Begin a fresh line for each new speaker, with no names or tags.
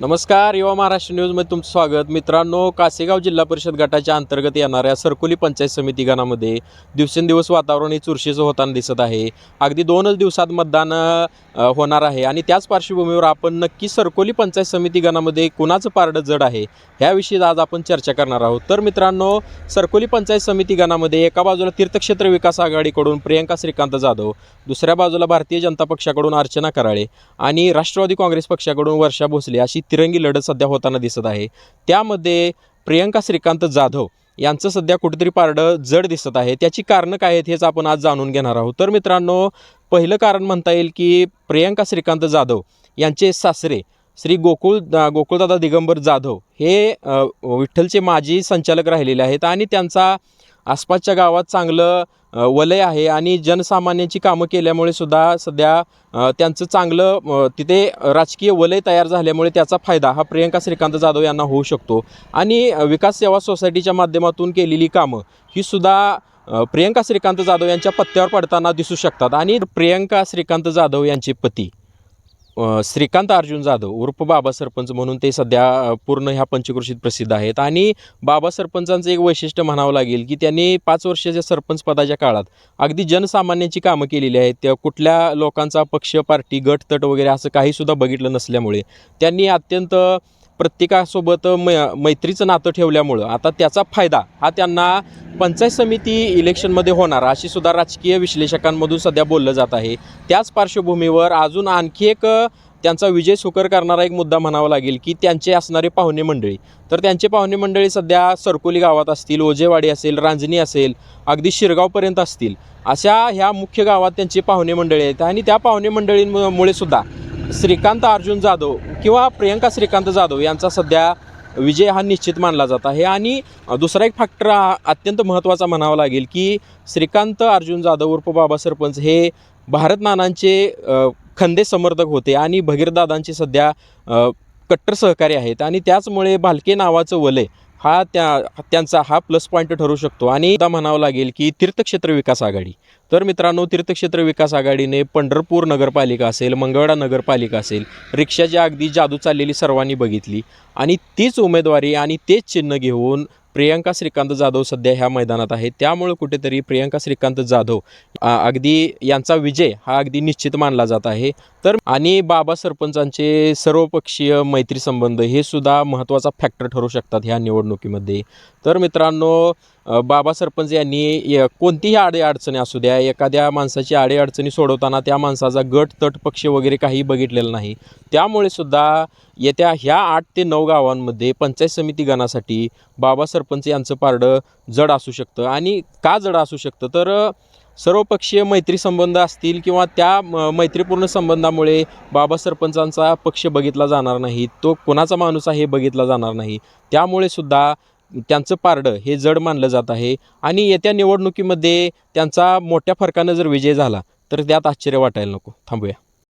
नमस्कार, युवा महाराष्ट्र न्यूजमध्ये तुमचं स्वागत. मित्रांनो, कासेगाव जिल्हा परिषद गटाच्या अंतर्गत येणाऱ्या सरकोली पंचायत समिती गणामध्ये दिवसेंदिवस वातावरण हे चुरशीचं होताना दिसत आहे. अगदी 2च दिवसात मतदान होणार आहे आणि त्याच पार्श्वभूमीवर आपण नक्की सरकोली पंचायत समिती गणामध्ये कुणाचं पारडं जड आहे ह्याविषयी आज आपण चर्चा करणार आहोत. तर मित्रांनो, सरकोली पंचायत समिती गणामध्ये एका बाजूला तीर्थक्षेत्र विकास आघाडीकडून प्रियंका श्रीकांत जाधव, दुसऱ्या बाजूला भारतीय जनता पक्षाकडून अर्चना कराळे आणि राष्ट्रवादी काँग्रेस पक्षाकडून वर्षा भोसले अशी तिरंगी लढत सध्या होताना दिसत आहे. त्यामध्ये प्रियंका श्रीकांत जाधव यांचं सध्या कुठेतरी पारडं जड दिसत आहे. त्याची कारणं काय आहेत हेच आपण आज जाणून घेणार आहोत. तर मित्रांनो, पहिलं कारण म्हणता येईल की प्रियंका श्रीकांत जाधव यांचे सासरे श्री गोकुळदादा दिगंबर जाधव हे विठ्ठलचे माजी संचालक राहिलेले आहेत आणि त्यांचा आसपासच्या गावात चांगलं वलय आहे आणि जनसामान्यांची कामं केल्यामुळे सुद्धा सध्या त्यांचं चांगलं तिथे राजकीय वलय तयार झाल्यामुळे त्याचा फायदा हा प्रियंका श्रीकांत जाधव यांना होऊ शकतो. आणि विकास सेवा सोसायटीच्या माध्यमातून केलेली कामं ही सुद्धा प्रियंका श्रीकांत जाधव यांच्या पत्त्यावर पडताना दिसू शकतात. आणि प्रियंका श्रीकांत जाधव यांचे पती श्रीकांत अर्जुन जाधव उर्फ बाबा सरपंच म्हणून ते सध्या पूर्ण ह्या पंचक्रोशीत प्रसिद्ध आहेत. आणि बाबा सरपंचांचं एक वैशिष्ट्य म्हणावं लागेल की त्यांनी 5 वर्षाच्या सरपंच पदाच्या काळात अगदी जनसामान्यांची कामं केलेली आहेत. त्या कुठल्या लोकांचा पक्ष, पार्टी, गट, तट वगैरे असं काहीसुद्धा बघितलं नसल्यामुळे त्यांनी अत्यंत प्रत्येकासोबत मैत्रीचं नातं ठेवल्यामुळं आता त्याचा फायदा हा त्यांना पंचायत समिती इलेक्शनमध्ये होणार अशी सुद्धा राजकीय विश्लेषकांमधून सध्या बोललं जात आहे. त्याच पार्श्वभूमीवर अजून आणखी एक त्यांचा विजय सुकर करणारा एक मुद्दा म्हणावा लागेल की त्यांचे असणारे पाहुणे मंडळी. तर त्यांचे पाहुणे मंडळी सध्या सरकोली गावात असतील, ओजेवाडी असेल, रांजणी असेल, अगदी शिरगावपर्यंत असतील, अशा ह्या मुख्य गावात त्यांचे पाहुणे मंडळी आहेत. आणि त्या पाहुणे मंडळींमुळे सुद्धा श्रीकांत अर्जुन जाधव किंवा प्रियंका श्रीकांत जाधव यांचा सध्या विजय हा निश्चित मानला जात आहे. आणि दुसरा एक फॅक्टर अत्यंत महत्त्वाचा म्हणावा लागेल की श्रीकांत अर्जुन जाधव उर्फ बाबा सरपंच हे भारत नानांचे खंदे समर्थक होते आणि भगीरदादांचे सध्या कट्टर सहकारी आहेत. आणि त्याचमुळे भालके नावाचं वलय हा त्यांचा हा प्लस पॉईंट ठरू शकतो. आणि आता म्हणावं लागेल की तीर्थक्षेत्र विकास आघाडी. तर मित्रांनो, तीर्थक्षेत्र विकास आघाडीने पंढरपूर नगरपालिका असेल, मंगळवेढा नगरपालिका असेल, रिक्षाची अगदी जादू चाललेली सर्वांनी बघितली आणि तीच उमेदवारी आणि तेच चिन्ह घेऊन प्रियंका श्रीकांत जाधव सध्या ह्या मैदानात आहेत. त्यामुळे कुठेतरी प्रियंका श्रीकांत जाधव अगदी यांचा विजय हा अगदी निश्चित मानला जात आहे. तर आणि बाबा सरपंचांचे सर्वपक्षीय मैत्री संबंध हे सुद्धा महत्त्वाचा फॅक्टर ठरू शकतात ह्या निवडणुकीमध्ये. तर मित्रांनो, बाबा सरपंच यांनी कोणतीही अडीअडचणी असू द्या, एखाद्या माणसाची अडीअडचणी सोडवताना त्या माणसाचा गट, तट, पक्ष वगैरे काही बघितलेलं नाही. त्यामुळे सुद्धा येत्या ह्या 8 ते 9 गावांमध्ये पंचायत समिती गणासाठी बाबा सरपंच यांचं पारडं जड असू शकतं. आणि का जड असू शकतं तर सर्वपक्षीय मैत्री संबंध असतील किंवा त्या मैत्रीपूर्ण संबंधामुळे बाबा सरपंचांचा पक्ष बघितला जाणार नाही, तो कोणाचा माणूस आहे हे बघितला जाणार नाही. त्यामुळे सुद्धा त्यांचं पारडं हे जड मानलं जात आहे. आणि येत्या निवडणुकीमध्ये त्यांचा मोठ्या फरकानं जर विजय झाला तर त्यात आश्चर्य वाटायला नको. थांबूया.